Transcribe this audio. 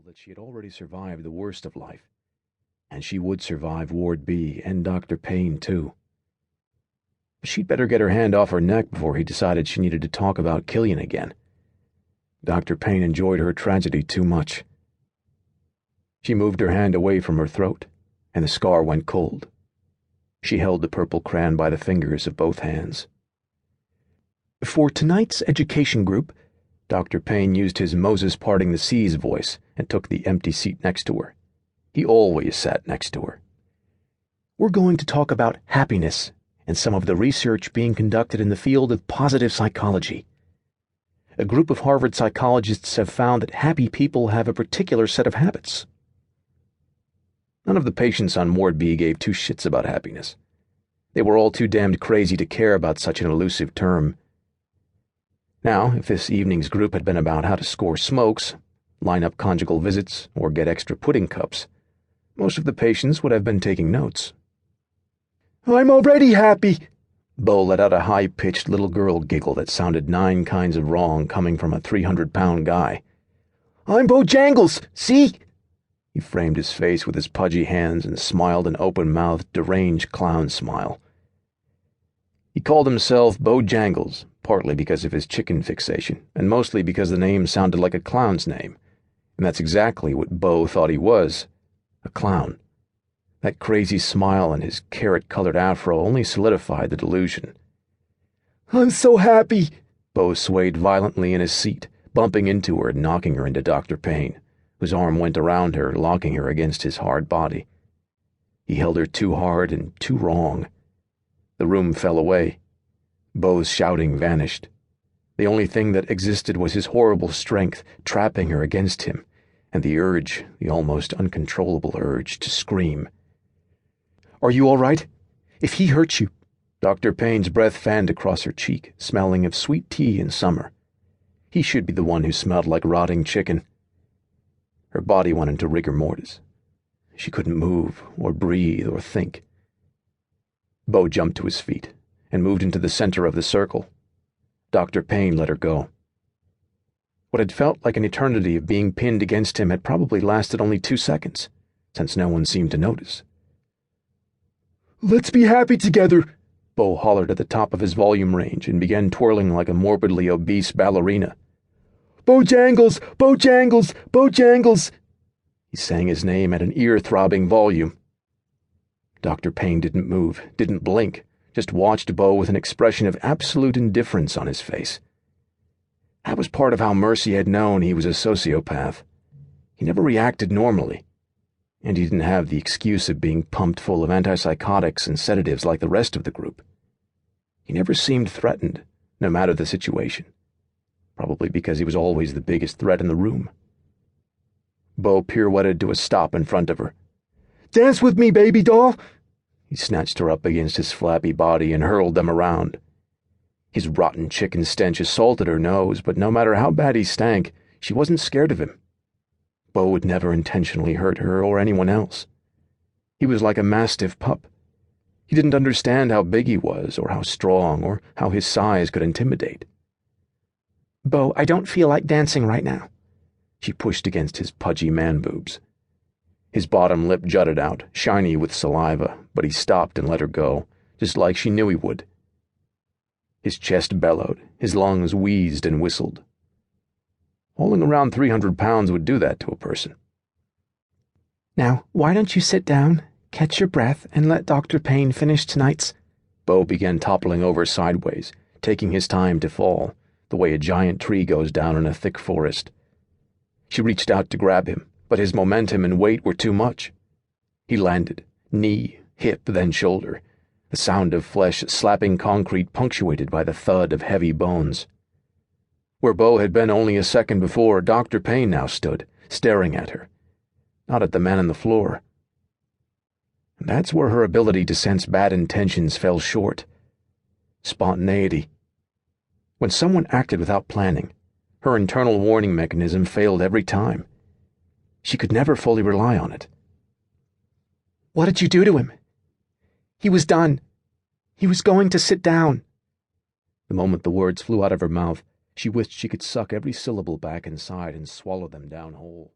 that she had already survived the worst of life, and she would survive Ward B and Dr. Payne, too. But she'd better get her hand off her neck before he decided she needed to talk about Killion again. Dr. Payne enjoyed her tragedy too much. She moved her hand away from her throat, and the scar went cold. She held the purple crayon by the fingers of both hands. For tonight's education group, Dr. Payne used his Moses parting the seas voice and took the empty seat next to her. He always sat next to her. We're going to talk about happiness and some of the research being conducted in the field of positive psychology. A group of Harvard psychologists have found that happy people have a particular set of habits. None of the patients on Ward B gave two shits about happiness. They were all too damned crazy to care about such an elusive term. Now, if this evening's group had been about how to score smokes, line up conjugal visits, or get extra pudding cups, most of the patients would have been taking notes. "I'm already happy," Bo let out a high-pitched little girl giggle that sounded 9 kinds of wrong coming from a 300-pound guy. "I'm Bojangles, see?" He framed his face with his pudgy hands and smiled an open-mouthed, deranged clown smile. He called himself Bojangles, partly because of his chicken fixation, and mostly because the name sounded like a clown's name, and that's exactly what Bo thought he was, a clown. That crazy smile and his carrot-colored afro only solidified the delusion. "I'm so happy!" Bo swayed violently in his seat, bumping into her and knocking her into Dr. Payne, whose arm went around her, locking her against his hard body. He held her too hard and too wrong. The room fell away. Bo's shouting vanished. The only thing that existed was his horrible strength trapping her against him, and the urge, the almost uncontrollable urge, to scream. "Are you all right? If he hurts you—" Dr. Payne's breath fanned across her cheek, smelling of sweet tea in summer. He should be the one who smelled like rotting chicken. Her body went into rigor mortis. She couldn't move, or breathe, or think. Bo jumped to his feet and moved into the center of the circle. Dr. Payne let her go. What had felt like an eternity of being pinned against him had probably lasted only 2 seconds, since no one seemed to notice. "Let's be happy together," Bo hollered at the top of his volume range and began twirling like a morbidly obese ballerina. "Bojangles! Bojangles! Bojangles!" He sang his name at an ear-throbbing volume. Dr. Payne didn't move, didn't blink, just watched Bo with an expression of absolute indifference on his face. That was part of how Mercy had known he was a sociopath. He never reacted normally, and he didn't have the excuse of being pumped full of antipsychotics and sedatives like the rest of the group. He never seemed threatened, no matter the situation, probably because he was always the biggest threat in the room. Bo pirouetted to a stop in front of her. "Dance with me, baby doll!" He snatched her up against his flabby body and hurled them around. His rotten chicken stench assaulted her nose, but no matter how bad he stank, she wasn't scared of him. Bo would never intentionally hurt her or anyone else. He was like a mastiff pup. He didn't understand how big he was, or how strong, or how his size could intimidate. "Bo, I don't feel like dancing right now." She pushed against his pudgy man-boobs. His bottom lip jutted out, shiny with saliva, but he stopped and let her go, just like she knew he would. His chest bellowed, his lungs wheezed and whistled. Hauling around 300 pounds would do that to a person. "Now, why don't you sit down, catch your breath, and let Dr. Payne finish tonight's—" Bo began toppling over sideways, taking his time to fall, the way a giant tree goes down in a thick forest. She reached out to grab him, but his momentum and weight were too much. He landed, knee, hip, then shoulder, the sound of flesh slapping concrete punctuated by the thud of heavy bones. Where Bo had been only a second before, Dr. Payne now stood, staring at her, not at the man on the floor. And that's where her ability to sense bad intentions fell short. Spontaneity. When someone acted without planning, her internal warning mechanism failed every time. She could never fully rely on it. "What did you do to him?" "He was done. He was going to sit down." The moment the words flew out of her mouth, she wished she could suck every syllable back inside and swallow them down whole.